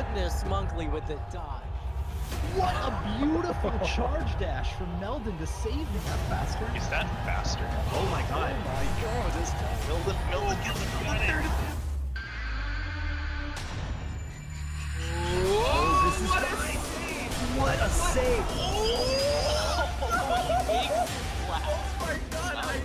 goodness, Monkley with the dodge. What a beautiful charge dash from Meldon to save him that faster. Is that faster? Oh my god. Oh my god, this time. Meldon gets it. Oh, this is what a save! Oh my god!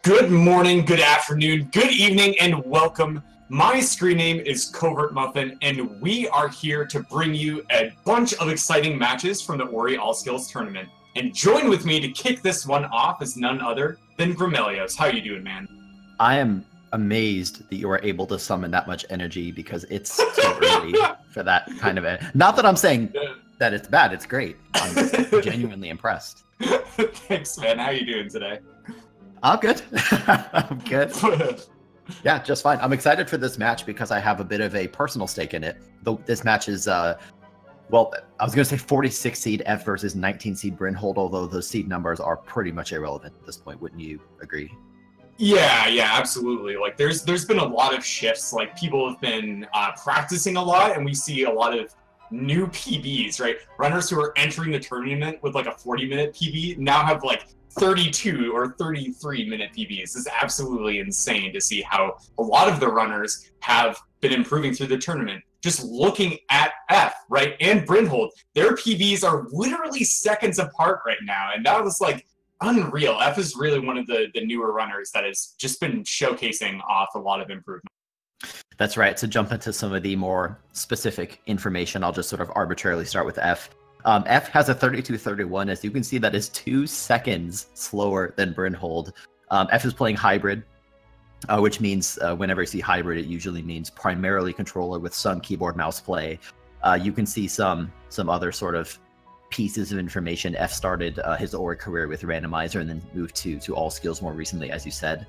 Good morning, good afternoon, good evening, and welcome. My screen name is Covert Muffin, and we are here to bring you a bunch of exciting matches from the Ori All Skills Tournament. And join with me to kick this one off is none other than Grimelios. How you doing, man? I am amazed that you are able to summon that much energy because it's so early for that kind of Not that I'm saying that it's bad, it's great. I'm just genuinely impressed. Thanks, man. How you doing today? I'm good. I'm good. Yeah, just fine. I'm excited for this match because I have a bit of a personal stake in it. This match is, well, I was going to say 46 seed F versus 19 seed Brynhold, although those seed numbers are pretty much irrelevant at this point. Wouldn't you agree? Yeah, absolutely. Like, there's been a lot of shifts. Like, people have been practicing a lot, and we see a lot of new PBs, right? Runners who are entering the tournament with like a 40-minute PB now have like 32 or 33-minute PBs. This is absolutely insane to see how a lot of the runners have been improving through the tournament. Just looking at F, right, and Brynhold, their PBs are literally seconds apart right now, and that was like unreal. F is really one of the newer runners that has just been showcasing off a lot of improvement. That's right. To jump into some of the more specific information, I'll just sort of arbitrarily start with F. F has a 32-31. As you can see, that is 2 seconds slower than Brynhold. F is playing hybrid, which means whenever you see hybrid, it usually means primarily controller with some keyboard mouse play. You can see some other sort of pieces of information. F started his Ori career with randomizer and then moved to All Skills more recently, as you said.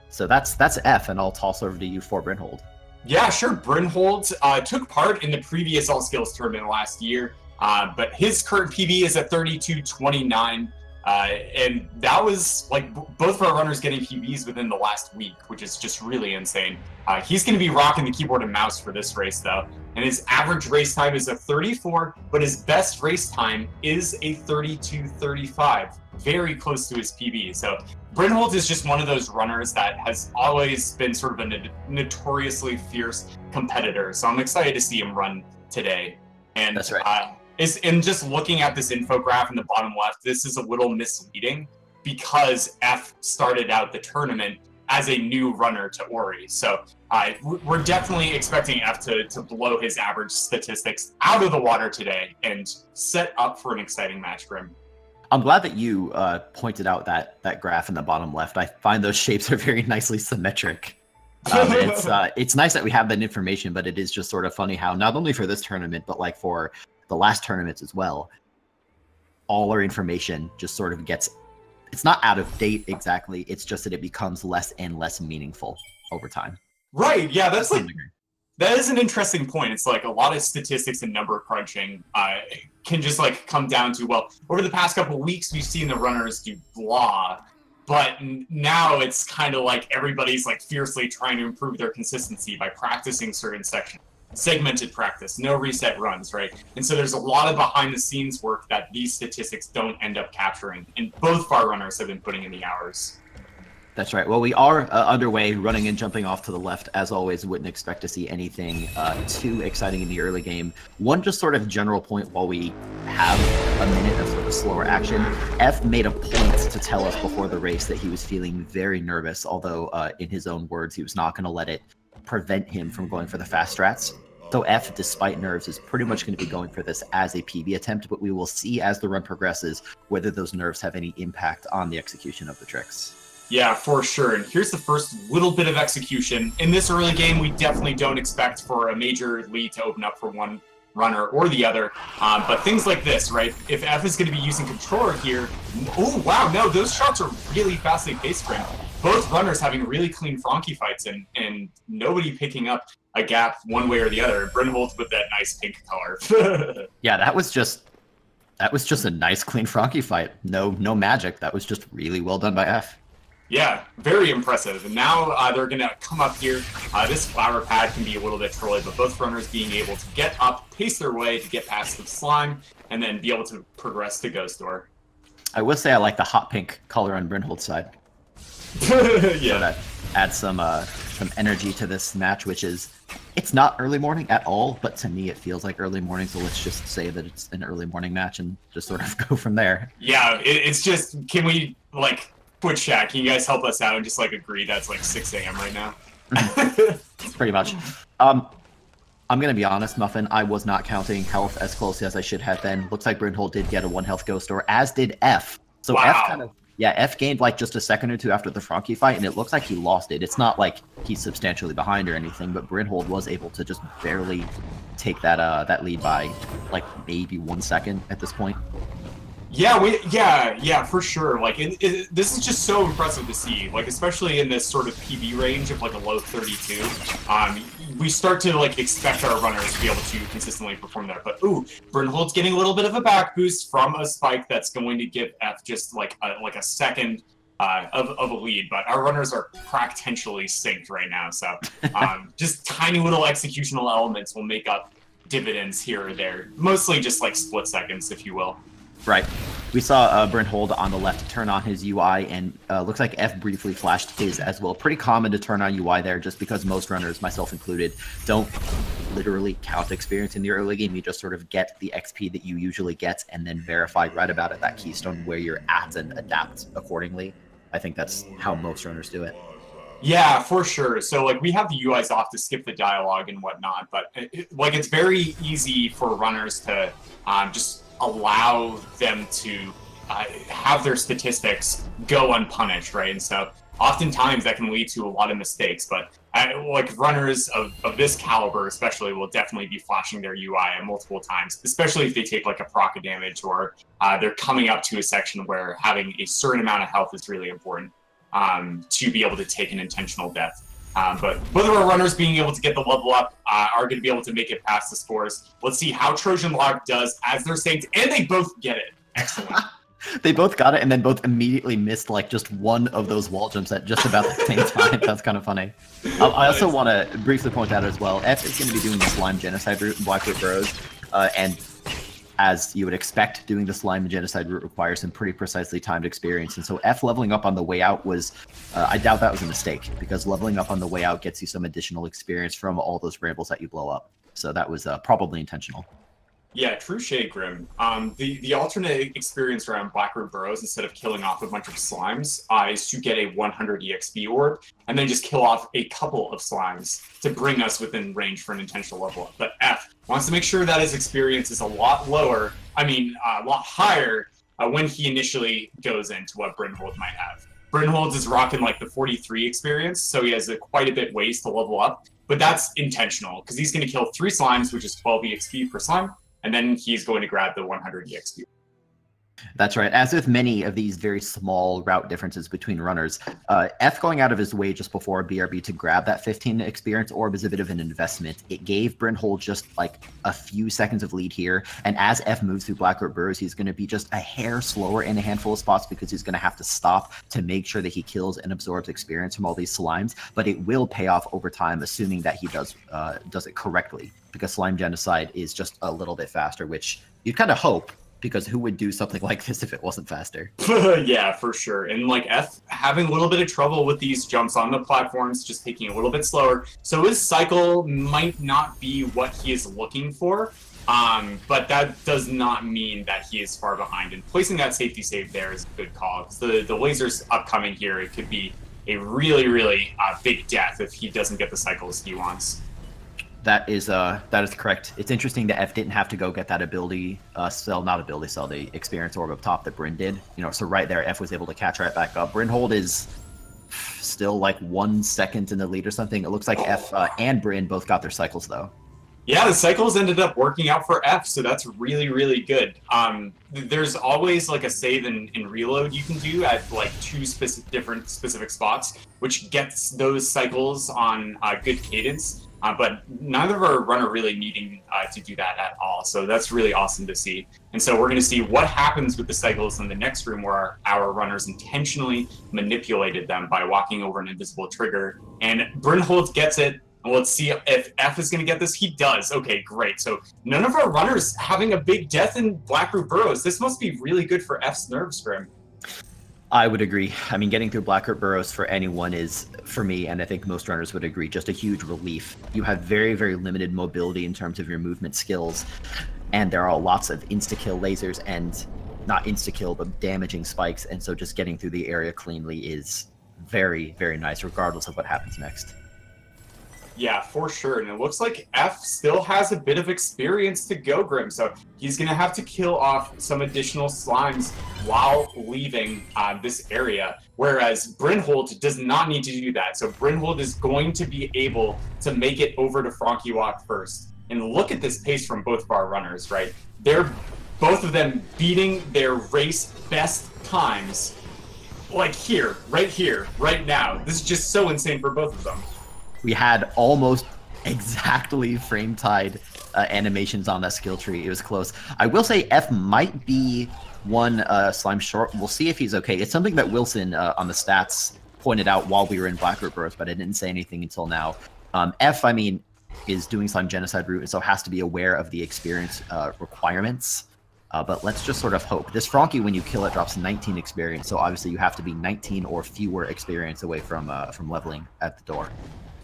So that's F, and I'll toss over to you for Brynhold. Yeah, sure. Brynhold took part in the previous All Skills tournament last year. But his current PB is at 32-29, and that was like both of our runners getting PBs within the last week, which is just really insane. He's going to be rocking the keyboard and mouse for this race, though, and his average race time is a 34, but his best race time is a 32-35, very close to his PB. So Brynhold is just one of those runners that has always been sort of a notoriously fierce competitor, so I'm excited to see him run today. And that's right. And just looking at this infograph in the bottom left, this is a little misleading because F started out the tournament as a new runner to Ori. So we're definitely expecting F to blow his average statistics out of the water today and set up for an exciting match for him. I'm glad that you pointed out that graph in the bottom left. I find those shapes are very nicely symmetric. It's nice that we have that information, but it is just sort of funny how not only for this tournament, but like for the last tournaments as well, all our information just sort of gets, it's not out of date exactly, it's just that it becomes less and less meaningful over time. Right, yeah, that's like, that is an interesting point. It's like a lot of statistics and number crunching can just like come down to, well, over the past couple of weeks, we've seen the runners do blah, but now it's kind of like everybody's like fiercely trying to improve their consistency by practicing certain sections. Segmented practice, no reset runs, right? And so there's a lot of behind the scenes work that these statistics don't end up capturing, and both of our runners have been putting in the hours. That's right. Well, we are underway, running and jumping off to the left. As always, wouldn't expect to see anything too exciting in the early game. One just sort of general point while we have a minute of sort of slower action. F made a point to tell us before the race that he was feeling very nervous, although in his own words, he was not going to let it prevent him from going for the fast strats. So F, despite nerves, is pretty much going to be going for this as a PB attempt, but we will see as the run progresses whether those nerves have any impact on the execution of the tricks. Yeah, for sure. And here's the first little bit of execution. In this early game, we definitely don't expect for a major lead to open up for one runner or the other. But things like this, right? If F is going to be using controller here, oh wow, no, those shots are really fastly paced for him. Both runners having really clean Frankie fights and nobody picking up a gap one way or the other. Brynhold with that nice pink color. Yeah, that was just a nice clean Frankie fight. No magic. That was just really well done by F. Yeah, very impressive. And now they're going to come up here. This flower pad can be a little bit trolly, but both runners being able to get up, pace their way to get past the slime, and then be able to progress to Ghost Door. I will say I like the hot pink color on Brynhold's side. Yeah. So that adds some energy to this match, which is, it's not early morning at all, but to me it feels like early morning, so let's just say that it's an early morning match and just sort of go from there. Yeah, it's just, can we, like, Twitch chat, can you guys help us out and just, like, agree that's, like, 6 a.m. right now? Pretty much. I'm gonna be honest, Muffin, I was not counting health as closely as I should have been. Looks like Brynhold did get a 1 health Ghost Door, as did F. So wow. F gained like just a second or two after the Frankie fight, and it looks like he lost it. It's not like he's substantially behind or anything, but Brynhold was able to just barely take that lead by like maybe 1 second at this point. Yeah, for sure. Like, this is just so impressive to see. Like, especially in this sort of PB range of like a low 32. We start to like expect our runners to be able to consistently perform there. But ooh, Brynhold's getting a little bit of a back boost from a spike that's going to give F just like a second of a lead. But our runners are potentially synced right now, so just tiny little executional elements will make up dividends here or there. Mostly just like split seconds, if you will. Right. We saw Brynhold on the left turn on his UI, and looks like F briefly flashed his as well. Pretty common to turn on UI there, just because most runners, myself included, don't literally count experience in the early game. You just sort of get the XP that you usually get, and then verify right about at that keystone where you're at and adapt accordingly. I think that's how most runners do it. Yeah, for sure. So, like, we have the UIs off to skip the dialogue and whatnot, but, it's very easy for runners to just allow them to have their statistics go unpunished, right? And so oftentimes that can lead to a lot of mistakes, but like runners of this caliber especially will definitely be flashing their UI multiple times, especially if they take like a proc of damage or they're coming up to a section where having a certain amount of health is really important to be able to take an intentional death. But both of our runners being able to get the level up are going to be able to make it past the scores. Let's see how Trojan Lock does as they're synced, and they both get it. Excellent. They both got it, and then both immediately missed like just one of those wall jumps at just about the same time. That's kind of funny. I also want to briefly point out as well, F is going to be doing the Slime Genocide route in Blackwood Burrows, and as you would expect, doing the Slime and Genocide route requires some pretty precisely timed experience. And so F leveling up on the way out was, I doubt that was a mistake, because leveling up on the way out gets you some additional experience from all those brambles that you blow up. So that was probably intentional. Yeah, true shade, Grim. The alternate experience around Blackroot Burrows, instead of killing off a bunch of slimes, is to get a 100 EXP orb, and then just kill off a couple of slimes to bring us within range for an intentional level up. But F wants to make sure that his experience is a lot lower, a lot higher when he initially goes into what Brynhold might have. Brynhold is rocking like the 43 experience, so he has quite a bit ways to level up, but that's intentional, because he's going to kill 3 slimes, which is 12 EXP per slime, and then he's going to grab the 100 EXP. That's right. As with many of these very small route differences between runners, F going out of his way just before BRB to grab that 15 experience orb is a bit of an investment. It gave Brynhold just like a few seconds of lead here, and as F moves through Blackroot Burrows, he's going to be just a hair slower in a handful of spots because he's going to have to stop to make sure that he kills and absorbs experience from all these slimes, but it will pay off over time, assuming that he does it correctly, because Slime Genocide is just a little bit faster, which you'd kind of hope, because who would do something like this if it wasn't faster? Yeah, for sure. And like F having a little bit of trouble with these jumps on the platforms, just taking a little bit slower. So his cycle might not be what he is looking for, but that does not mean that he is far behind. And placing that safety save there is a good call. The laser's upcoming here. It could be a really, really big death if he doesn't get the cycles he wants. That is correct. It's interesting that F didn't have to go get that ability cell, not ability cell, the experience orb up top that Bryn did. So right there, F was able to catch right back up. Brynhold is still like 1 second in the lead or something. It looks like F and Bryn both got their cycles though. Yeah, the cycles ended up working out for F, so that's really, really good. There's always like a save and reload you can do at like two different specific spots, which gets those cycles on good cadence. But neither of our runner really needing to do that at all, so that's really awesome to see. And so we're going to see what happens with the cycles in the next room where our runners intentionally manipulated them by walking over an invisible trigger. And Brynhold gets it. And let's see if F is going to get this. He does. Okay, great. So none of our runners having a big death in Blackroot Burrows. This must be really good for F's nerves, Grim. I would agree. I mean, getting through Blackroot Burrows for anyone is, for me, and I think most runners would agree, just a huge relief. You have very, very limited mobility in terms of your movement skills, and there are lots of insta-kill lasers and not insta-kill, but damaging spikes, and so just getting through the area cleanly is very, very nice, regardless of what happens next. Yeah, for sure. And it looks like F still has a bit of experience to go, Grim. So he's going to have to kill off some additional slimes while leaving this area. Whereas Brynhold does not need to do that. So Brynhold is going to be able to make it over to Frankie Walk first. And look at this pace from both of our runners, right? They're both of them beating their race best times. Like here, right now. This is just so insane for both of them. We had almost exactly frame-tied animations on that skill tree. It was close. I will say F might be one slime short. We'll see if he's okay. It's something that Wilson on the stats pointed out while we were in Blackroot Burrows, but I didn't say anything until now. F, I mean, is doing slime genocide route, and so has to be aware of the experience requirements. But let's just sort of hope. This Frankie, when you kill it, drops 19 experience, so obviously you have to be 19 or fewer experience away from leveling at the door.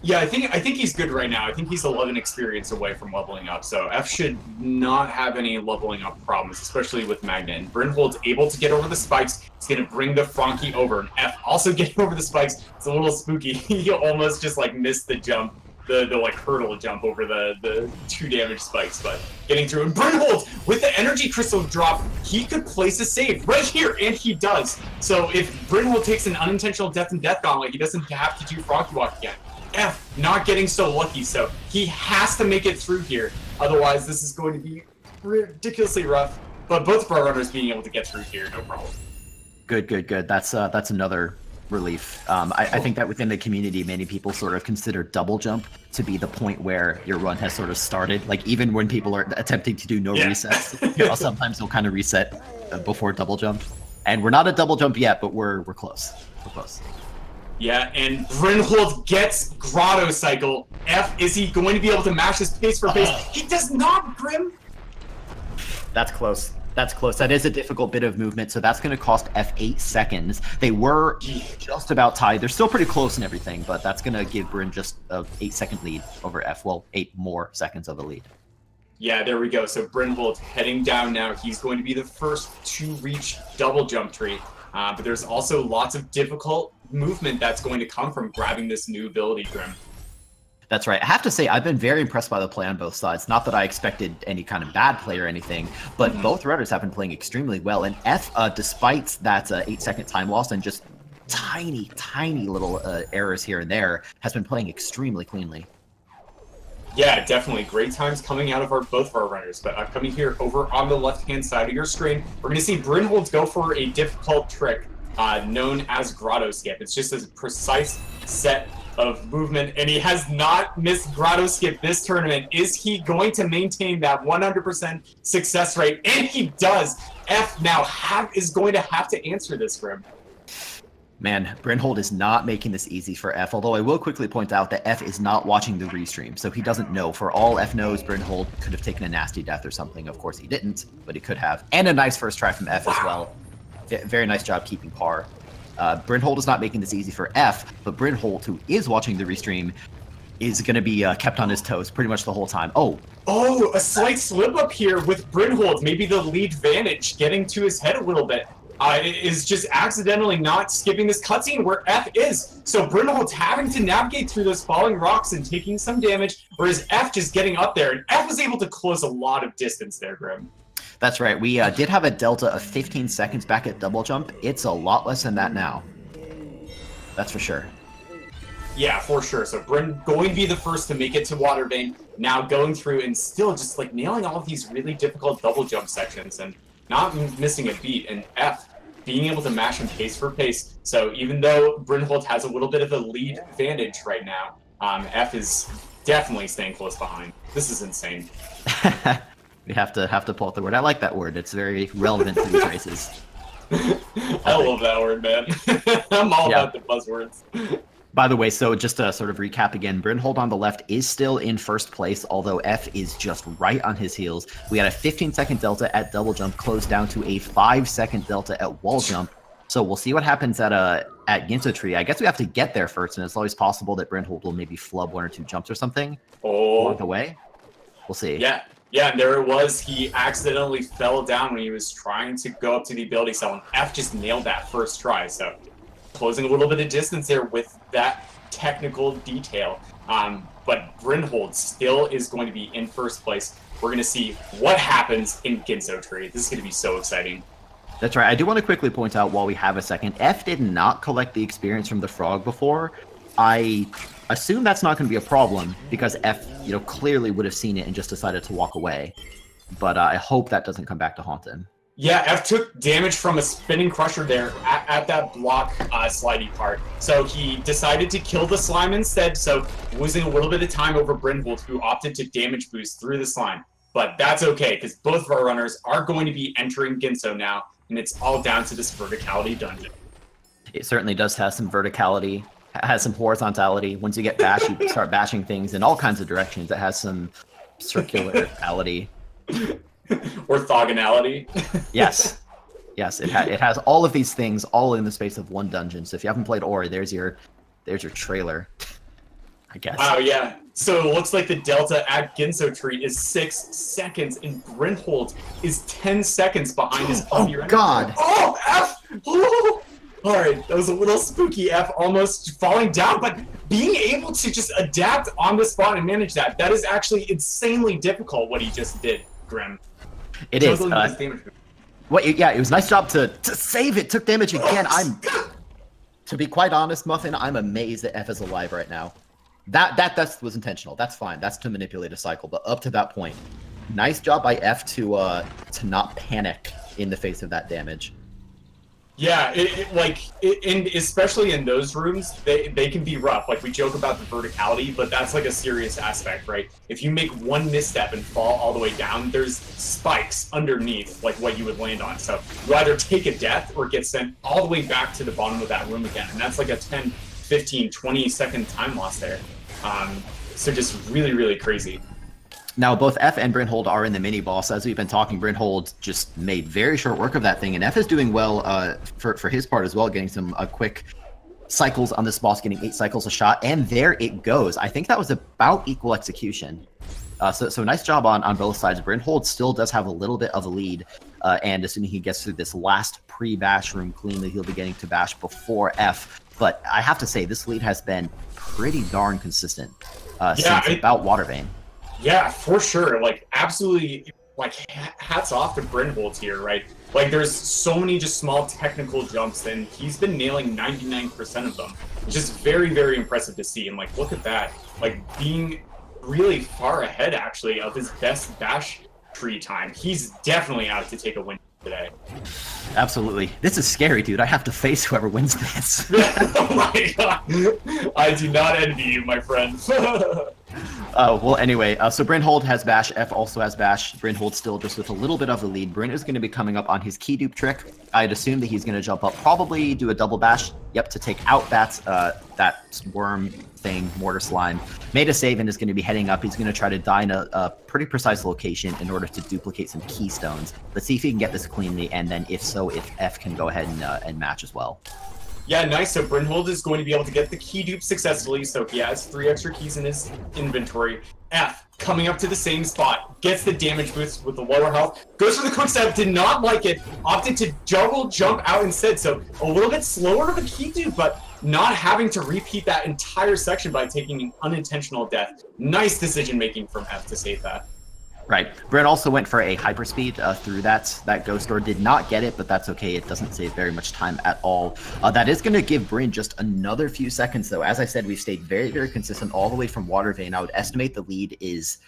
Yeah, I think he's good right now. I think he's 11 experience away from leveling up, so F should not have any leveling up problems, especially with Magnet. And Brynhold's able to get over the spikes. He's going to bring the Frankie over, and F also getting over the spikes. It's a little spooky. He almost just like missed the jump, the like hurdle jump over the 2 damage spikes, but getting through. And Brynhold, with the energy crystal drop, he could place a save right here, and he does. So if Brynhold takes an unintentional death and death gauntlet, he doesn't have to do Frankie Walk again. F not getting so lucky, so he has to make it through here. Otherwise, this is going to be ridiculously rough. But both of our runners being able to get through here, no problem. Good, good, good. That's another relief. I think that within the community, many people sort of consider double jump to be the point where your run has sort of started. Like even when people are attempting to do no resets, you know, sometimes they'll kind of reset before double jump. And we're not at double jump yet, but we're close. We're close. Yeah, and Brynhold gets Grotto Cycle. F, is he going to be able to match his pace for pace? He does not, Grim! That's close. That's close. That is a difficult bit of movement, so that's going to cost F 8 seconds. They were just about tied. They're still pretty close and everything, but that's going to give Bryn just an 8-second lead over F. Well, 8 more seconds of a lead. Yeah, there we go. So Brynhold heading down now. He's going to be the first to reach double jump tree. But there's also lots of difficult movement that's going to come from grabbing this new ability, Grim. That's right. I have to say, I've been very impressed by the play on both sides. Not that I expected any kind of bad play or anything, but both runners have been playing extremely well. And F, despite that 8-second time loss and just tiny, tiny little errors here and there, has been playing extremely cleanly. Yeah, definitely. Great times coming out of both of our runners. But coming here over on the left-hand side of your screen, we're going to see Brynhold go for a difficult trick known as Grotto Skip. It's just a precise set of movement, and he has not missed Grotto Skip this tournament. Is he going to maintain that 100% success rate? And he does. F now is going to have to answer this, Grim. Man, Brynhold is not making this easy for F, although I will quickly point out that F is not watching the restream, so he doesn't know. For all F knows, Brynhold could have taken a nasty death or something. Of course he didn't, but he could have. And a nice first try from F as well. Very nice job keeping par. Brynhold is not making this easy for F, but Brynhold, who is watching the restream, is going to be kept on his toes pretty much the whole time. Oh, a slight slip up here with Brynhold. Maybe the lead vantage getting to his head a little bit. Is just accidentally not skipping this cutscene where F is. So Brynhold's having to navigate through those falling rocks and taking some damage, whereas F just getting up there. And F was able to close a lot of distance there, Grim. That's right. We did have a delta of 15 seconds back at double jump. It's a lot less than that now. That's for sure. Yeah, for sure. So Bryn going to be the first to make it to water vein, now going through and still just like nailing all of these really difficult double jump sections and not missing a beat. And F being able to mash him pace for pace. So even though Brynhold has a little bit of a lead advantage right now, F is definitely staying close behind. This is insane. We have to pull out the word. I like that word. It's very relevant to these races. I love that word, man. I'm all about the buzzwords. By the way, so just to sort of recap again, Brynhold on the left is still in first place, although F is just right on his heels. We had a 15-second delta at double jump, closed down to a 5-second delta at wall jump. So we'll see what happens at Ginso Tree. I guess we have to get there first, and it's always possible that Brynhold will maybe flub 1 or 2 jumps or something along the way. We'll see. Yeah, and there it was. He accidentally fell down when he was trying to go up to the ability cell, and F just nailed that first try. So closing a little bit of distance there with that technical detail. But Brynhold still is going to be in first place. We're going to see what happens in Ginso Tree. This is going to be so exciting. That's right. I do want to quickly point out while we have a second, F did not collect the experience from the frog before. I assume that's not going to be a problem because F, clearly would have seen it and just decided to walk away. But I hope that doesn't come back to haunt him. Yeah, F took damage from a spinning crusher there at that block slidey part. So he decided to kill the slime instead, so losing a little bit of time over Brynhold, who opted to damage boost through the slime. But that's okay, because both of our runners are going to be entering Ginso now, and it's all down to this verticality dungeon. It certainly does have some verticality, has some horizontality. Once you get bashed, you start bashing things in all kinds of directions. It has some circularity. Orthogonality. Yes, it has all of these things all in the space of one dungeon. So if you haven't played Ori, there's your trailer, I guess. Wow, yeah. So it looks like the delta at Ginso Tree is 6 seconds, and Brynhold is 10 seconds behind his Oh God! Oh, F! Oh! All right, that was a little spooky. F almost falling down, but being able to just adapt on the spot and manage that is actually insanely difficult. What he just did, Grim. It is. It was a nice job to save it. Took damage again. To be quite honest, Muffin, I'm amazed that F is alive right now. That was intentional. That's fine. That's to manipulate a cycle. But up to that point, nice job by F to not panic in the face of that damage. Yeah, especially in those rooms, they can be rough. Like, we joke about the verticality, but that's like a serious aspect, right? If you make one misstep and fall all the way down, there's spikes underneath, like what you would land on. So you either take a death or get sent all the way back to the bottom of that room again. And that's like a 10, 15, 20-second time loss there. So just really, really crazy. Now, both F and Brynhold are in the mini-boss. As we've been talking, Brynhold just made very short work of that thing, and F is doing well for his part as well, getting some quick cycles on this boss, getting 8 cycles a shot, and there it goes. I think that was about equal execution. So nice job on both sides. Brynhold still does have a little bit of a lead, and assuming he gets through this last pre-bash room cleanly, he'll be getting to bash before F. But I have to say, this lead has been pretty darn consistent since about Watervein. Yeah, for sure. Like, absolutely, like, hats off to Brynhold here, right? Like, there's so many just small technical jumps, and he's been nailing 99% of them, which is very, very impressive to see. And, like, look at that. Like, being really far ahead, actually, of his best bash tree time. He's definitely out to take a win today. Absolutely. This is scary, dude. I have to face whoever wins this. Oh my god. I do not envy you, my friend. Well, anyway, so Brynhold has bash, F also has bash. Brynhold still just with a little bit of the lead. Bryn is going to be coming up on his key dupe trick. I'd assume that he's going to jump up, probably do a double bash. Yep, to take out that worm thing, mortar slime. Made a save and is going to be heading up. He's going to try to die in a pretty precise location in order to duplicate some keystones. Let's see if he can get this cleanly, and then if so, if F can go ahead and match as well. Yeah, nice. So Brynhold is going to be able to get the key dupe successfully, so he has 3 extra keys in his inventory. F, coming up to the same spot, gets the damage boost with the lower health, goes for the quick step, did not like it, opted to double jump out instead, so a little bit slower of a key dupe, but not having to repeat that entire section by taking an unintentional death. Nice decision making from F to save that. Right. Bryn also went for a hyperspeed through that ghost door. Did not get it, but that's okay. It doesn't save very much time at all. That is going to give Bryn just another few seconds, though. As I said, we've stayed very, very consistent all the way from Water Vein. I would estimate the lead is...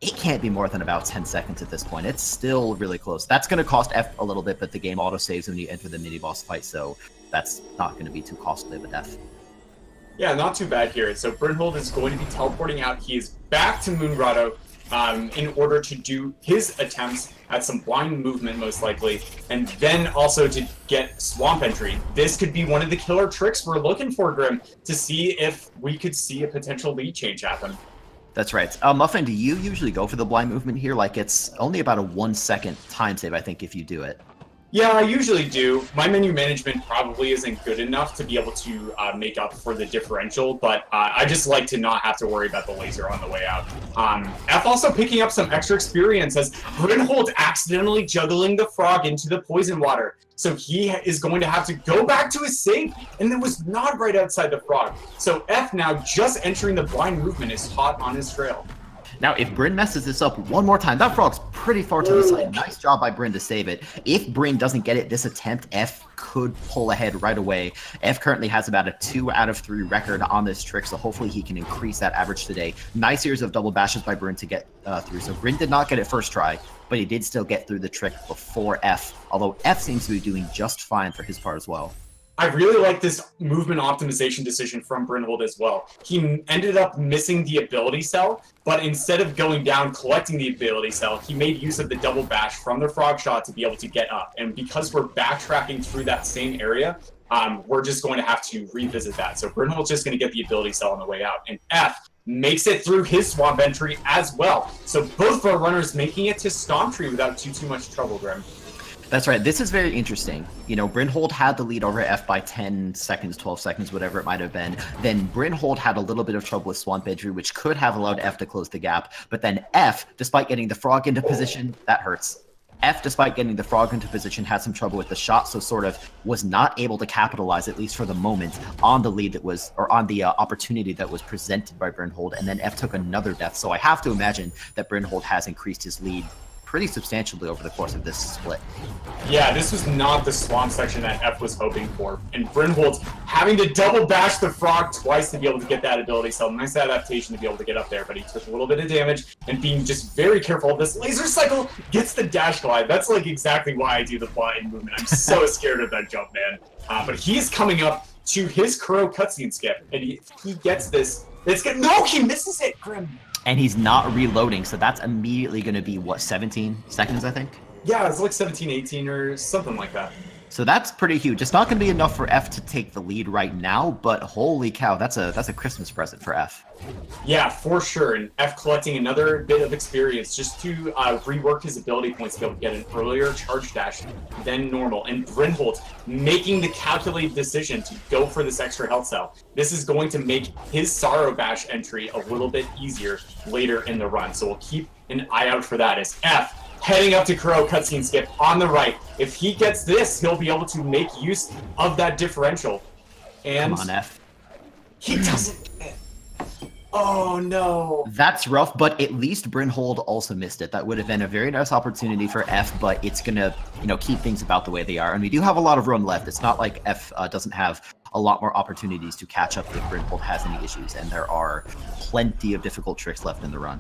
It can't be more than about 10 seconds at this point. It's still really close. That's going to cost F a little bit, but the game auto-saves when you enter the mini-boss fight, so that's not going to be too costly with F. Yeah, not too bad here. So Brynhold is going to be teleporting out. He is back to Moon Grotto in order to do his attempts at some blind movement, most likely, and then also to get Swamp Entry. This could be one of the killer tricks we're looking for, Grim, to see if we could see a potential lead change happen. That's right. Muffin, do you usually go for the blind movement here? Like, it's only about a 1 second time save, I think, if you do it. Yeah, I usually do. My menu management probably isn't good enough to be able to make up for the differential, but I just like to not have to worry about the laser on the way out. F also picking up some extra experience as Brynhold accidentally juggling the frog into the poison water. So he is going to have to go back to his save, and it was not right outside the frog. So F now just entering the blind movement is hot on his trail. Now, if Bryn messes this up one more time, that frog's pretty far to the side. Nice job by Bryn to save it. If Bryn doesn't get it this attempt, F could pull ahead right away. F currently has about a 2 out of 3 record on this trick, so hopefully he can increase that average today. Nice series of double bashes by Bryn to get through. So Bryn did not get it first try, but he did still get through the trick before F, although F seems to be doing just fine for his part as well. I really like this movement optimization decision from Brynhold as well. He ended up missing the ability cell, but instead of going down collecting the ability cell, he made use of the double bash from the frog shot to be able to get up. And because we're backtracking through that same area, we're just going to have to revisit that. So Brynhold's just going to get the ability cell on the way out. And F makes it through his swamp entry as well. So both of our runners making it to Stomp Tree without too much trouble, Grim. That's right. This is very interesting. You know, Brynhold had the lead over F by 10 seconds, 12 seconds, whatever it might have been. Then Brynhold had a little bit of trouble with Swamp Entry, which could have allowed F to close the gap. But then F, despite getting the frog into position, that hurts. F, despite getting the frog into position, had some trouble with the shot, so sort of was not able to capitalize, at least for the moment, on the lead that was, or on the opportunity that was presented by Brynhold. And then F took another death. So I have to imagine that Brynhold has increased his lead pretty substantially over the course of this split. Yeah, this was not the swamp section that F was hoping for. And Brynhold's having to double bash the frog twice to be able to get that ability cell. Nice adaptation to be able to get up there, but he took a little bit of damage, and being just very careful of this laser cycle gets the dash glide. That's like exactly why I do the blind movement. I'm so scared of that jump, man. But he's coming up to his Kuro cutscene skip, and he gets this. No, he misses it, Grim. And he's not reloading, so that's immediately going to be, what, 17 seconds, I think? Yeah, it's like 17, 18 or something like that. So that's pretty huge. It's not going to be enough for F to take the lead right now, but holy cow, that's a Christmas present for F. Yeah, for sure. And F collecting another bit of experience just to rework his ability points to be able to get an earlier charge dash than normal. And Brynhold making the calculated decision to go for this extra health cell. This is going to make his Sorrow Bash entry a little bit easier later in the run. So we'll keep an eye out for that as F heading up to Kuro cutscene skip on the right. If he gets this, he'll be able to make use of that differential. And come on, F. He doesn't. Oh no. That's rough, but at least Brynhold also missed it. That would have been a very nice opportunity for F, but it's gonna, you know, keep things about the way they are. And we do have a lot of run left. It's not like F doesn't have a lot more opportunities to catch up if Brynhold has any issues, and there are plenty of difficult tricks left in the run.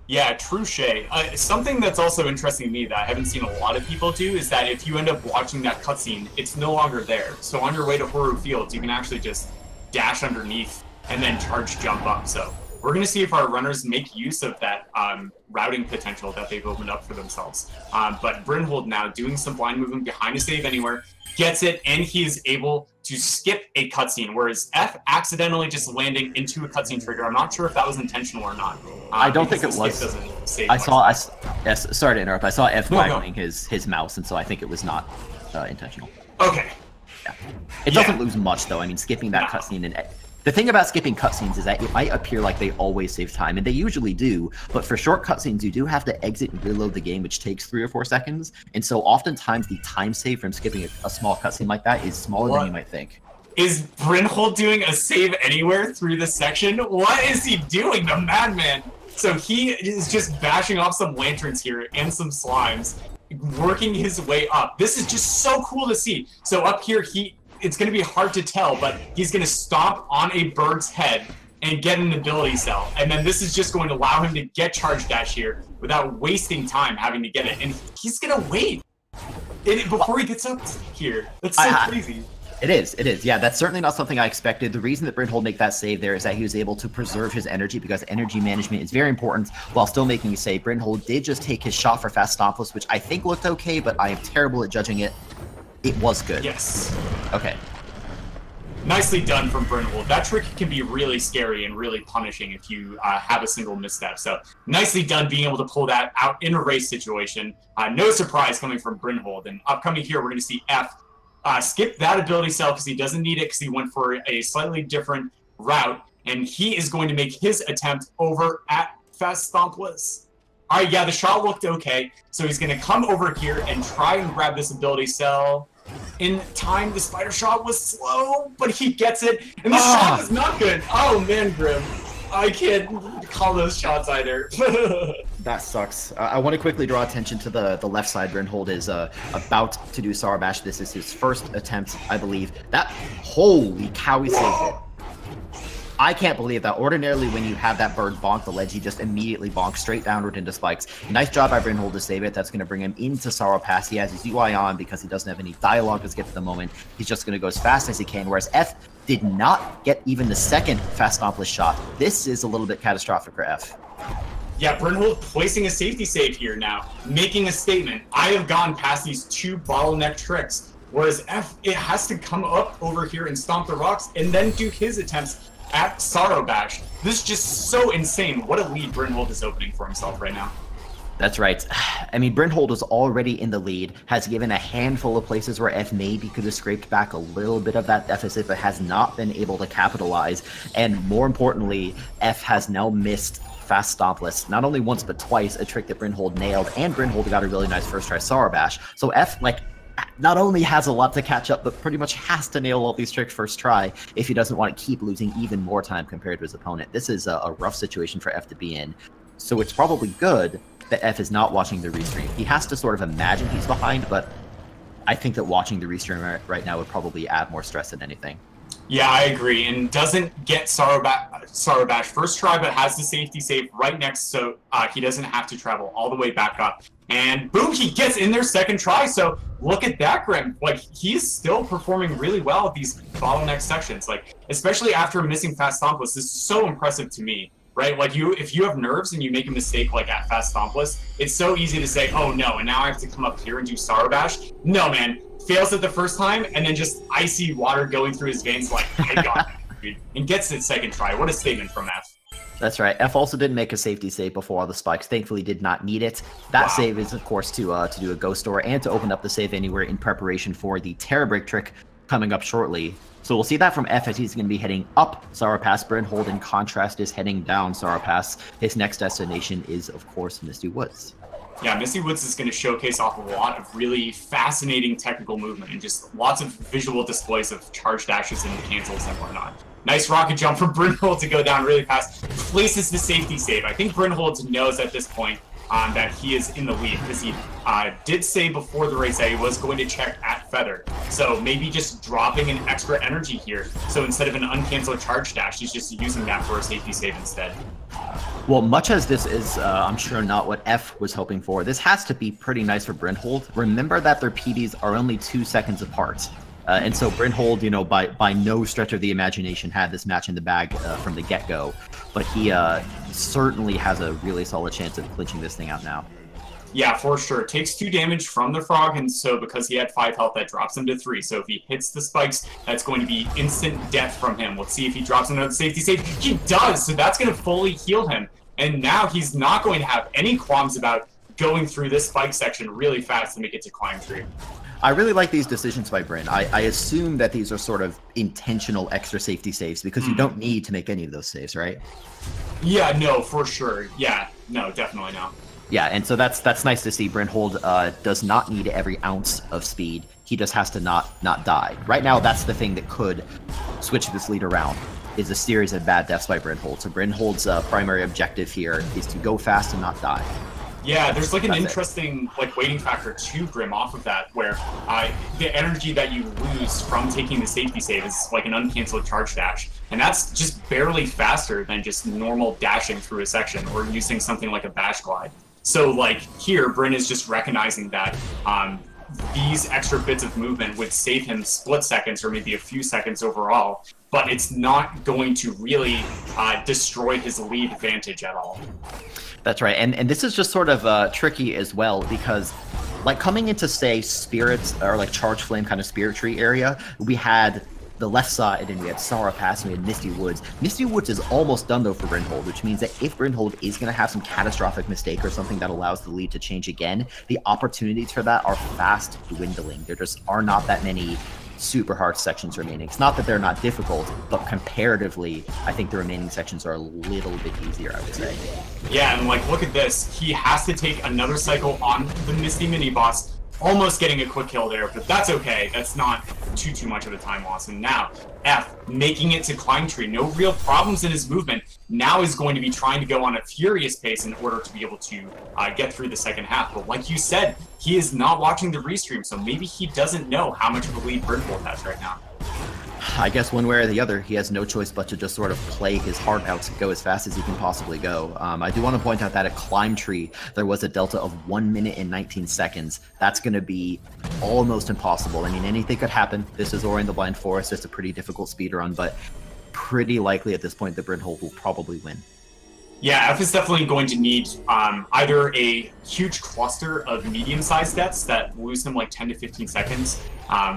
Yeah, true, Shay. Something that's also interesting to me that I haven't seen a lot of people do is that if you end up watching that cutscene, it's no longer there. So on your way to Horu Fields, you can actually just dash underneath and then charge jump up. So we're going to see if our runners make use of that routing potential that they've opened up for themselves. But Brynhold now doing some blind movement behind a save anywhere, gets it, and he is able to skip a cutscene, whereas F accidentally just landing into a cutscene trigger. I'm not sure if that was intentional or not. I don't think it was. Sorry to interrupt. I saw F waggling his mouse, and so I think it was not intentional. Okay. Yeah. It doesn't lose much, though. I mean, skipping that cutscene, and the thing about skipping cutscenes is that it might appear like they always save time, and they usually do, but for short cutscenes, you do have to exit and reload the game, which takes 3 or 4 seconds, and so oftentimes the time save from skipping a small cutscene like that is smaller than you might think. Is Brynhold doing a save anywhere through this section? What is he doing, the madman? So he is just bashing off some lanterns here and some slimes, working his way up. This is just so cool to see. So up here, it's going to be hard to tell, but he's going to stomp on a bird's head and get an ability cell. And then this is just going to allow him to get charge dash here without wasting time having to get it. And he's going to wait before he gets up here. That's so crazy. It is. Yeah, that's certainly not something I expected. The reason that Brynhold make that save there is that he was able to preserve his energy, because energy management is very important while still making a save. Brynhold did just take his shot for fast stompless, which I think looked okay, but I am terrible at judging it. It was good. Yes. Okay. Nicely done from Brynhold. That trick can be really scary and really punishing if you have a single misstep. So nicely done being able to pull that out in a race situation. No surprise coming from Brynhold. And upcoming here, we're going to see F skip that ability cell because he doesn't need it, because he went for a slightly different route, and he is going to make his attempt over at fast stompless. All right, yeah, the shot looked okay, so he's going to come over here and try and grab this ability cell. In time, the spider shot was slow, but he gets it, and the shot was not good. Oh man, Grim, I can't call those shots either. That sucks. I want to quickly draw attention to the left side. Brynhold is about to do Sour Bash. This is his first attempt, I believe. Holy cow, he saved it. I can't believe that. Ordinarily, when you have that bird bonk the ledge, he just immediately bonks straight downward into spikes. Nice job by Brynhold to save it. That's going to bring him into Sorrow Pass. He has his UI on because he doesn't have any dialogue to skip at the moment. He's just going to go as fast as he can, whereas F did not get even the second fast stompless shot. This is a little bit catastrophic for F. Yeah, Brynhold placing a safety save here now, making a statement. I have gone past these two bottleneck tricks, whereas F, it has to come up over here and stomp the rocks and then do his attempts at Sorrow Bash. This is just so insane. What a lead Brynhold is opening for himself right now. That's right. I mean, Brynhold was already in the lead, has given a handful of places where F maybe could have scraped back a little bit of that deficit, but has not been able to capitalize. And more importantly, F has now missed fast stompless, not only once but twice, a trick that Brynhold nailed, and Brynhold got a really nice first try Sorrow Bash. So F, not only has a lot to catch up, but pretty much has to nail all these tricks first try if he doesn't want to keep losing even more time compared to his opponent. This is a rough situation for F to be in. So it's probably good that F is not watching the restream. He has to sort of imagine he's behind, but I think that watching the restream right now would probably add more stress than anything. Yeah, I agree. And doesn't get Sorrow Bash first try, but has the safety save right next, so he doesn't have to travel all the way back up. And boom, he gets in there second try. So look at that, Grim. He's still performing really well at these bottleneck sections. Especially after missing fast stompless, this is so impressive to me. Right? If you have nerves and you make a mistake at fast stompless, it's so easy to say, oh no, and now I have to come up here and do Sorrow Bash. No, man. Fails it the first time, and then just icy water going through his veins I got it, dude. And gets it second try. What a statement from F. That's right. F also didn't make a safety save before all the spikes. Thankfully, did not need it. That save is, of course, to do a Ghost Door and to open up the Save Anywhere in preparation for the Terra Break trick coming up shortly. So we'll see that from F as he's going to be heading up Sorrow Pass. Brynhold, in contrast, is heading down Sorrow Pass. His next destination is, of course, Misty Woods. Yeah, Misty Woods is going to showcase off a lot of really fascinating technical movement and just lots of visual displays of charge dashes and cancels and whatnot. Nice rocket jump from Brynhold to go down really fast. Places the safety save. I think Brynhold knows at this point that he is in the lead, because he did say before the race that he was going to check at Feather. So maybe just dropping an extra energy here. So instead of an uncanceled charge dash, he's just using that for a safety save instead. Well, much as this is, I'm sure, not what F was hoping for, this has to be pretty nice for Brynhold. Remember that their PBs are only 2 seconds apart. And so Brynhold, by no stretch of the imagination had this match in the bag from the get-go. But he certainly has a really solid chance of clinching this thing out now. Yeah, for sure. Takes 2 damage from the frog, and so because he had 5 health, that drops him to 3. So if he hits the spikes, that's going to be instant death from him. Let's see if he drops another safety save. He does, so that's going to fully heal him. And now he's not going to have any qualms about going through this spike section really fast to make it to Climb Tree. I really like these decisions by Bryn. I assume that these are sort of intentional extra safety saves, because you don't need to make any of those saves, right? Yeah, no, for sure. Yeah, no, definitely not. Yeah, and so that's nice to see. Brynhold does not need every ounce of speed. He just has to not die. Right now, that's the thing that could switch this lead around. is a series of bad deaths by Brynhold. So Brynhold's primary objective here is to go fast and not die. Yeah, there's like an interesting like weighting factor to Grim off of that, where the energy that you lose from taking the safety save is like an uncanceled charge dash, and that's just barely faster than just normal dashing through a section or using something like a bash glide. So like here, Bryn is just recognizing that these extra bits of movement would save him split seconds or maybe a few seconds overall, but it's not going to really destroy his lead advantage at all. That's right, and this is just sort of tricky as well, because like coming into, say, Spirits or like Charge Flame kind of Spirit Tree area, we had the left side and we had Sorrow Pass and we had Misty Woods. Misty Woods is almost done though for Brynhold, which means that if Brynhold is going to have some catastrophic mistake or something that allows the lead to change again, the opportunities for that are fast dwindling. There just are not that many super hard sections remaining. It's not that they're not difficult, but comparatively, I think the remaining sections are a little bit easier, I would say. Yeah, and like, look at this. He has to take another cycle on the Misty mini-boss, almost getting a quick kill there, but that's okay. That's not too much of a time loss. And now, F, making it to Climb Tree. No real problems in his movement. Now is going to be trying to go on a furious pace in order to be able to get through the second half. But like you said, he is not watching the restream, so maybe he doesn't know how much of a lead Brynhold has right now. I guess one way or the other, he has no choice but to just sort of play his heart out to go as fast as he can possibly go. I do want to point out that at Climb Tree, there was a delta of 1 minute and 19 seconds. That's going to be almost impossible. I mean, anything could happen. This is Ori in the Blind Forest. It's a pretty difficult speedrun, but pretty likely at this point that Brynhold will probably win. Yeah, F is definitely going to need either a huge cluster of medium-sized deaths that lose him like 10 to 15 seconds,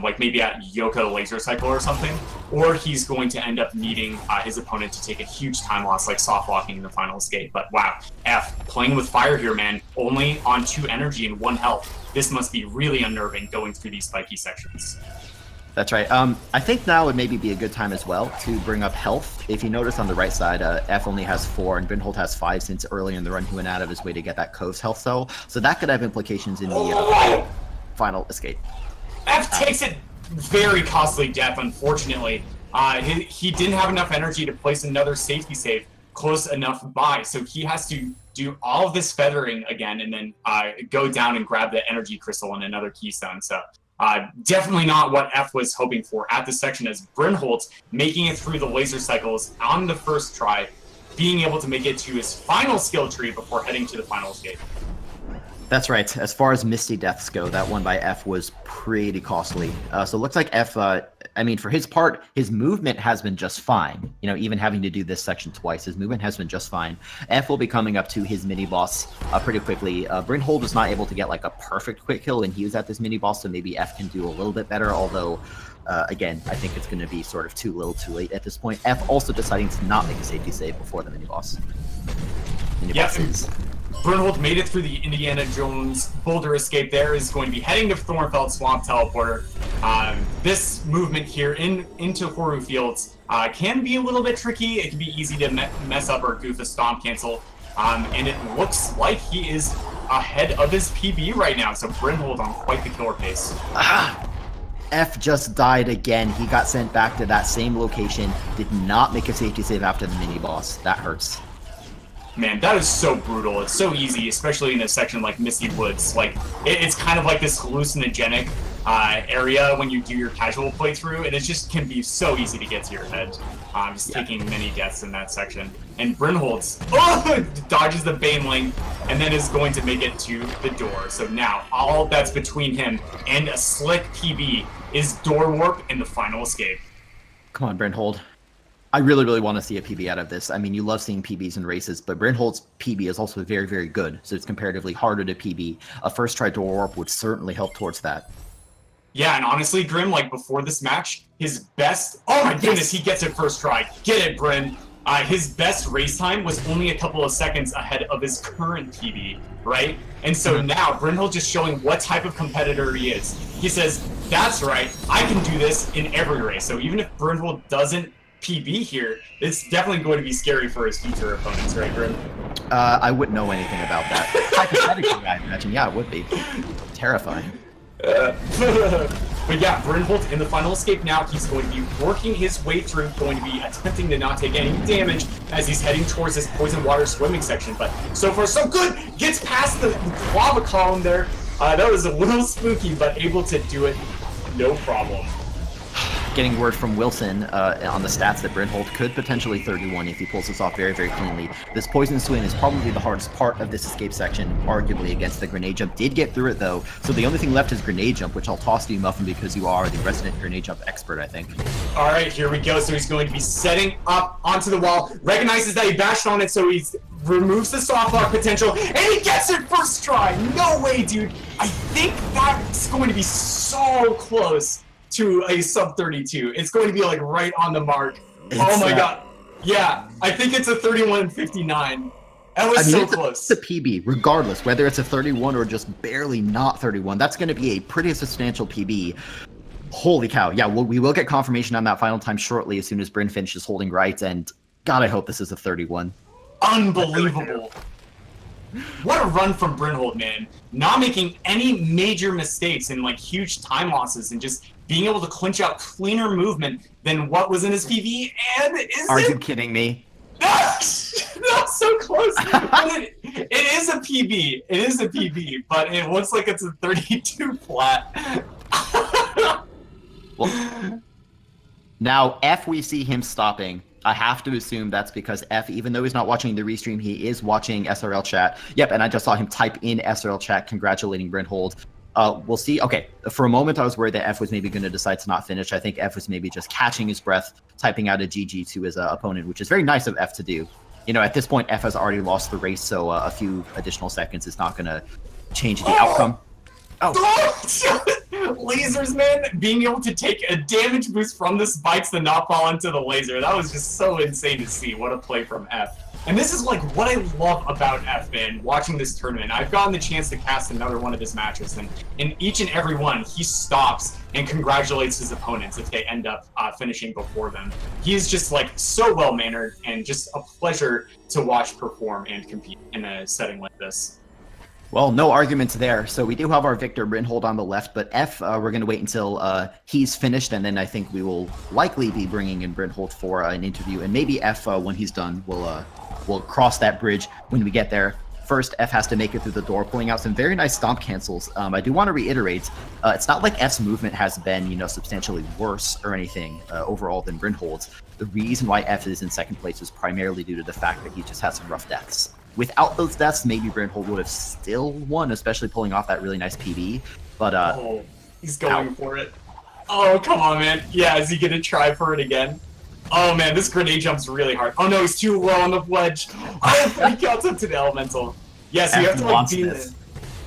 like maybe at Yoko Laser Cycle or something, or he's going to end up needing his opponent to take a huge time loss like soft walking in the final escape. But wow, F playing with fire here, man, only on 2 energy and 1 health. This must be really unnerving going through these spiky sections. That's right. I think now would maybe be a good time as well to bring up health. If you notice on the right side, F only has 4 and Brynhold has 5 since earlier in the run he went out of his way to get that Cove's health cell. So that could have implications in the final escape. F takes it very costly death, unfortunately. He didn't have enough energy to place another safety save close enough by, so he has to do all of this feathering again and then go down and grab the energy crystal and another keystone. So definitely not what F was hoping for at this section, as Brynhold making it through the laser cycles on the first try, being able to make it to his final skill tree before heading to the final escape. That's right. As far as Misty Deaths go, that one by F was pretty costly. So it looks like F, I mean, for his part, his movement has been just fine. You know, even having to do this section twice, his movement has been just fine. F will be coming up to his mini-boss pretty quickly. Brynhold was not able to get like a perfect quick kill when he was at this mini-boss, so maybe F can do a little bit better, although, again, I think it's going to be sort of too little too late at this point. F also deciding to not make a safety save before the mini-boss. Mini-boss is... Brynhold made it through the Indiana Jones boulder escape there, is going to be heading to Thornfeld Swamp Teleporter. This movement here into Horu Fields can be a little bit tricky. It can be easy to mess up or goof a stomp cancel. And it looks like he is ahead of his PB right now, so Brynhold on quite the killer pace. F just died again. He got sent back to that same location, did not make a safety save after the mini-boss. That hurts. Man, that is so brutal. It's so easy, especially in a section like Misty Woods. Like, it's kind of like this hallucinogenic area when you do your casual playthrough, and it just can be so easy to get to your head. Just taking many deaths in that section. And Brynhold dodges the Baneling, and then is going to make it to the door. So now, all that's between him and a slick PB is Door Warp and the final escape. Come on, Brynhold. I really, really want to see a PB out of this. I mean, you love seeing PBs in races, but Brynhold's PB is also very, very good, so it's comparatively harder to PB. A first try Door Warp would certainly help towards that. Yeah, and honestly, Grim, like, before this match, his best... Oh my goodness, he gets it first try. Get it, Bryn. His best race time was only a couple of seconds ahead of his current PB, right? And so now, Brynhold just showing what type of competitor he is. He says, that's right, I can do this in every race. So even if Brynhold doesn't PB here, it's definitely going to be scary for his future opponents, right, Grim? I wouldn't know anything about that. Hypothetically, I imagine, yeah, it would be. Terrifying. But yeah, Brynhold in the final escape now. He's going to be working his way through, going to be attempting to not take any damage as he's heading towards this poison water swimming section. But so far, so good. Gets past the lava column there. That was a little spooky, but able to do it no problem. Getting word from Wilson on the stats that Brynhold could potentially 31 if he pulls this off very, very cleanly. This poison swim is probably the hardest part of this escape section, arguably, against the grenade jump. Did get through it, though, so the only thing left is grenade jump, which I'll toss to you, Muffin, because you are the resident grenade jump expert, I think. All right, here we go. So he's going to be setting up onto the wall, recognizes that he bashed on it, so he removes the soft lock potential, and he gets it first try. No way, dude. I think that's going to be so close to a sub 32. It's going to be like right on the mark. Oh my god. Yeah, I think it's a 31.59. That was so close. It's a PB, regardless, whether it's a 31 or just barely not 31. That's going to be a pretty substantial PB. Holy cow. Yeah, we will get confirmation on that final time shortly as soon as Bryn finishes holding right, and god, I hope this is a 31. Unbelievable. What a run from Brynhold, man. Not making any major mistakes and like huge time losses and just being able to clinch out cleaner movement than what was in his PV. And Are you kidding me? That's so close. It is a PB. It is a PB, but it looks like it's a 32 flat. Well, now, F, we see him stopping. I have to assume that's because F, even though he's not watching the restream, he is watching SRL chat. Yep, and I just saw him type in SRL chat congratulating Brynhold. We'll see. Okay, for a moment I was worried that F was maybe going to decide to not finish. I think F was maybe just catching his breath, typing out a GG to his opponent, which is very nice of F to do. You know, at this point, F has already lost the race, so a few additional seconds is not going to change the outcome. Oh! Lasers, man! Being able to take a damage boost from the spikes to not fall into the laser. That was just so insane to see. What a play from F. And this is like what I love about F, man, watching this tournament. I've gotten the chance to cast another one of his matches, and in each and every one, he stops and congratulates his opponents if they end up finishing before them. He is just like so well-mannered and just a pleasure to watch perform and compete in a setting like this. Well, no arguments there. So we do have our Victor Brynhold on the left, but F, we're going to wait until he's finished, and then I think we will likely be bringing in Brynhold for an interview, and maybe F, when he's done, we'll cross that bridge when we get there. First, F has to make it through the door, pulling out some very nice stomp cancels. I do want to reiterate, it's not like F's movement has been, you know, substantially worse or anything overall than Brynhold's. The reason why F is in second place is primarily due to the fact that he just had some rough deaths. Without those deaths, maybe Brynhold would have still won, especially pulling off that really nice PB. But oh, he's going for it. Oh, come on, man. Yeah, is he gonna try for it again? Oh man, this grenade jump's really hard. Oh no, he's too low on the ledge. Oh, he counts up to the elemental. Yeah, so you have to like be in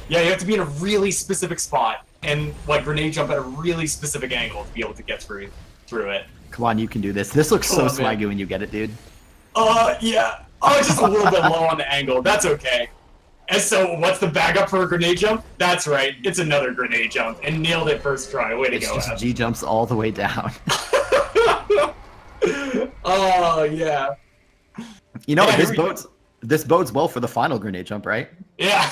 you have to be in a really specific spot and like grenade jump at a really specific angle to be able to get through it. Come on, you can do this. This looks so swaggy when you get it, dude. Yeah. Oh, just a little bit low on the angle. That's okay. And so, what's the backup for a grenade jump? That's right. It's another grenade jump. And nailed it first try. Way to go, F. G jumps all the way down. Oh, yeah. You know, this bodes well for the final grenade jump, right? Yeah.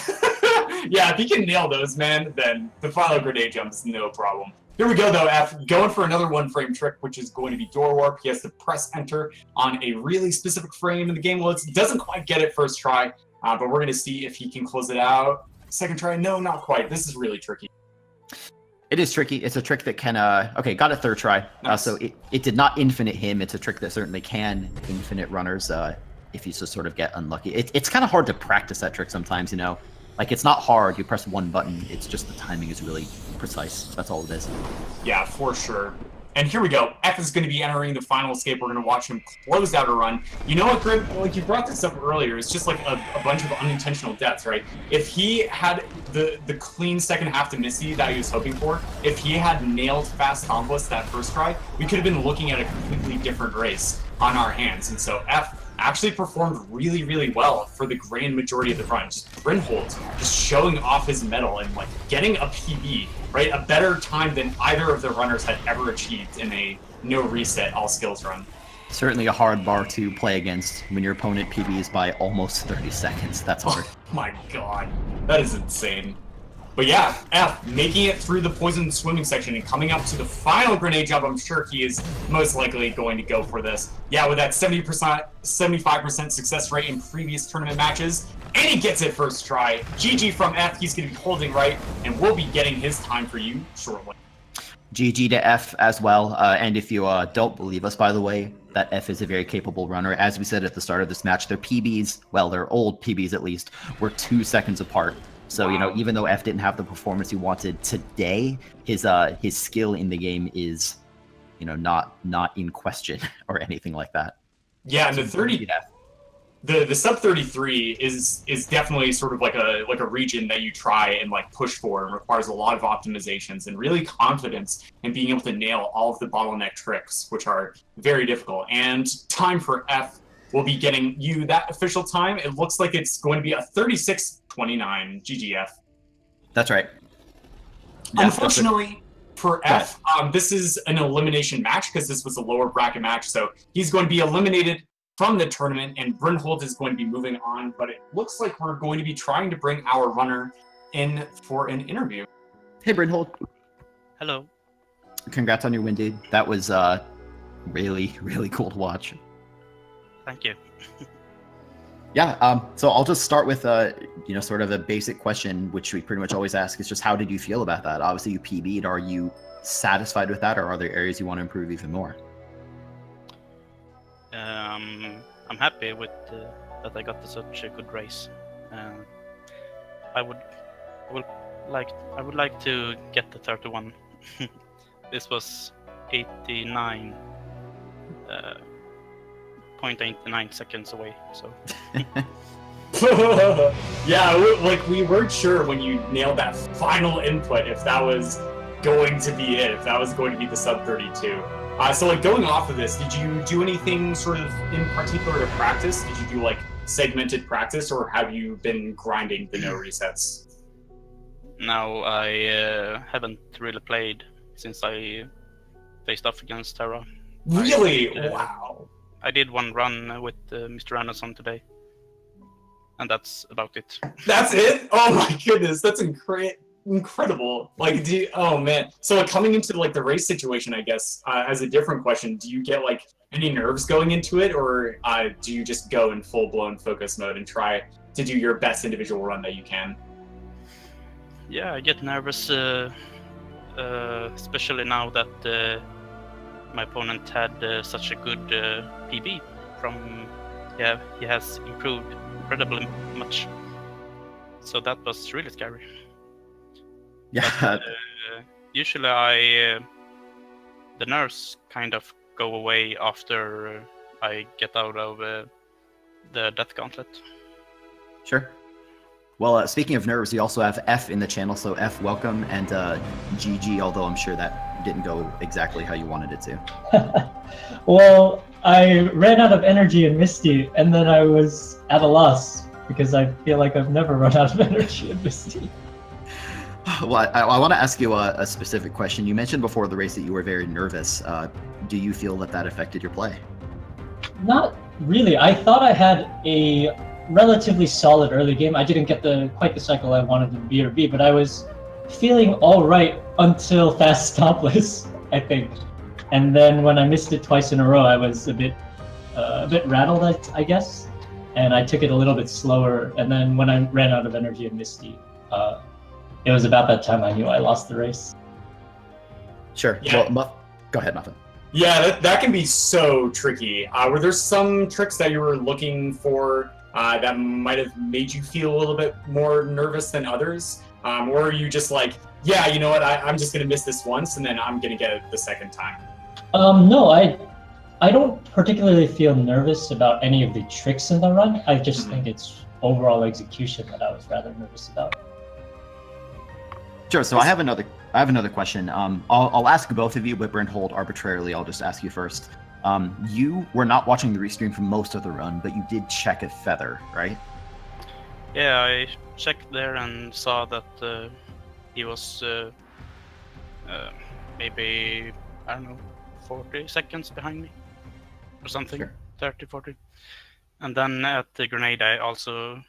Yeah, if he can nail those, man, then the final grenade jump is no problem. Here we go, though, F. Going for another one-frame trick, which is going to be door warp. He has to press enter on a really specific frame in the game. Well, it doesn't quite get it first try, but we're going to see if he can close it out. Second try, no, not quite. This is really tricky. It is tricky. It's a trick that can, okay, got a third try. Nice. So it did not infinite him. It's a trick that certainly can infinite runners if you just sort of get unlucky. It's kind of hard to practice that trick sometimes, you know? Like, it's not hard. You press one button. It's just the timing is really precise. That's all it is. Yeah, for sure. And here we go. F is going to be entering the final escape. We're going to watch him close out a run. You know what, Grim? Like, you brought this up earlier. It's just like a bunch of unintentional deaths, right? If he had the clean second half to Misty that he was hoping for, if he had nailed fast combos that first try, we could have been looking at a completely different race on our hands. And so F actually performed really, really well for the grand majority of the run. Just Brynhold just showing off his mettle and like getting a PB, right? A better time than either of the runners had ever achieved in a no reset all skills run. Certainly a hard bar to play against when your opponent PBs by almost 30 seconds. That's hard. Oh my god, that is insane. But yeah, F making it through the poison swimming section and coming up to the final grenade jump. I'm sure he is most likely going to go for this. Yeah, with that 75% success rate in previous tournament matches, and he gets it first try. GG from F. He's going to be holding right, and we'll be getting his time for you shortly. GG to F as well. And if you don't believe us, by the way, that F is a very capable runner. As we said at the start of this match, their PBs, well, their old PBs at least, were 2 seconds apart. So, you know, even though F didn't have the performance he wanted today, his skill in the game is, you know, not in question or anything like that. Yeah, and the sub 33 is definitely sort of like a region that you try and like push for, and requires a lot of optimizations and really confidence in being able to nail all of the bottleneck tricks, which are very difficult. And time for F will be getting you that official time. It looks like it's going to be a 36:29 GGF. That's right. Yeah, unfortunately for F, this is an elimination match because this was a lower bracket match, so he's going to be eliminated from the tournament, and Brynhold is going to be moving on, but it looks like we're going to be trying to bring our runner in for an interview. Hey, Brynhold. Hello. Congrats on your win, dude. That was really, really cool to watch. Thank you. Yeah, so I'll just start with, you know, sort of a basic question, which we pretty much always ask, is just how did you feel about that? Obviously, you PB'd. Are you satisfied with that, or are there areas you want to improve even more? I'm happy with that I got such a good race. I would like to get the 31. This was 89.89 seconds away. So. Yeah, like we weren't sure when you nailed that final input if that was going to be it, if that was going to be the sub 32. So like going off of this, did you do anything sort of in particular to practice? Did you do like segmented practice, or have you been grinding the no resets? No, I haven't really played since I faced off against Terra. Really? Wow. I did one run with Mr. Anderson today, and that's about it. That's it? Oh my goodness, that's incredible. Like, oh man. So like, coming into like the race situation, I guess, as a different question, do you get like any nerves going into it, or do you just go in full-blown focus mode and try to do your best individual run that you can? Yeah, I get nervous, especially now that my opponent had such a good PB from, yeah, he has improved incredibly much. So that was really scary. Yeah. But, usually the nerves kind of go away after I get out of the Death Gauntlet. Sure. Well, speaking of nerves, you also have F in the channel, so F, welcome, and GG, although I'm sure that didn't go exactly how you wanted it to. Well, I ran out of energy in Misty, and then I was at a loss, because I feel like I've never run out of energy in Misty. Well, I want to ask you a specific question. You mentioned before the race that you were very nervous. Do you feel that affected your play? Not really. I thought I had a relatively solid early game. I didn't get quite the cycle I wanted in B or B, but I was feeling all right until fast stopless, I think. And then when I missed it twice in a row, I was a bit rattled, I guess. And I took it a little bit slower. And then when I ran out of energy in Misty, it was about that time I knew I lost the race. Sure. Yeah. Well, go ahead, Muffin. Yeah, that can be so tricky. Were there some tricks that you were looking for that might have made you feel a little bit more nervous than others? Or are you just like, yeah, you know what, I'm just going to miss this once and then I'm going to get it the second time? No, I don't particularly feel nervous about any of the tricks in the run. I just think it's overall execution that I was rather nervous about. Sure. So I have another question. I'll ask both of you, but Brynhold, arbitrarily, I'll just ask you first. You were not watching the restream for most of the run, but you did check at Feather, right? Yeah, I checked there and saw that he was maybe, I don't know, 40 seconds behind me or something. Sure. 30, 40. And then at the grenade, I also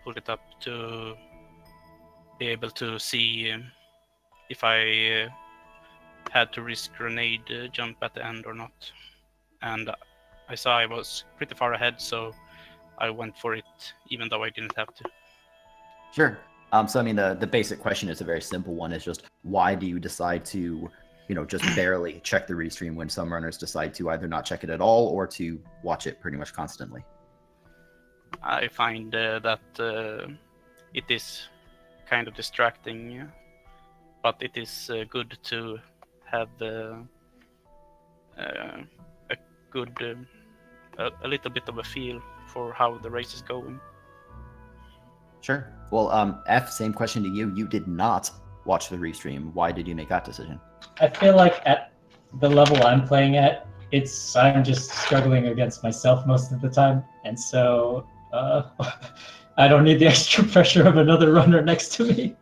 pulled it up to be able to see if I had to risk grenade jump at the end or not. And I saw I was pretty far ahead, so I went for it, even though I didn't have to. Sure. So I mean, the basic question is a very simple one. It's just, why do you decide to, just barely check the restream when some runners decide to either not check it at all or to watch it pretty much constantly? I find that it is kind of distracting, but it is good to have a good, a little bit of a feel for how the race is going. Sure. Well, F, same question to you. You did not watch the restream. Why did you make that decision? I feel like at the level I'm playing at, I'm just struggling against myself most of the time, and so I don't need the extra pressure of another runner next to me.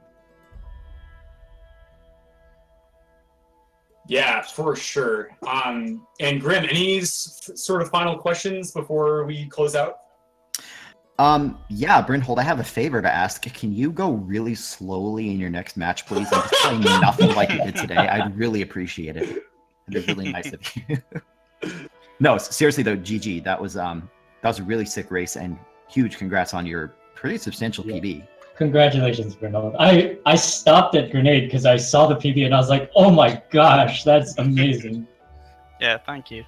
Yeah, for sure. And Grim, any sort of final questions before we close out? Yeah, Brynhold, I have a favor to ask. Can you go really slowly in your next match, please, and just play nothing like you did today? I'd really appreciate it. It'd be really nice of you. No, seriously though, GG, that was a really sick race, and huge congrats on your pretty substantial PB. Congratulations, Brynhold. I stopped at grenade because I saw the PB and I was like, oh my gosh, that's amazing. Yeah, thank you.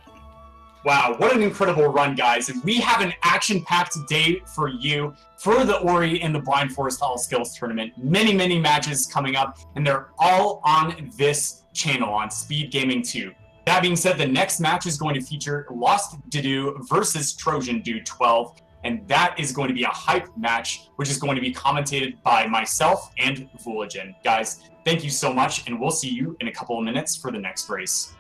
Wow, what an incredible run, guys. And we have an action-packed day for you for the Ori and the Blind Forest All Skills Tournament. Many, many matches coming up, and they're all on this channel on Speed Gaming 2. That being said, the next match is going to feature Lost Dedu versus Trojan Dude 12, and that is going to be a hype match, which is going to be commentated by myself and Vooligen. Guys, thank you so much, and we'll see you in a couple of minutes for the next race.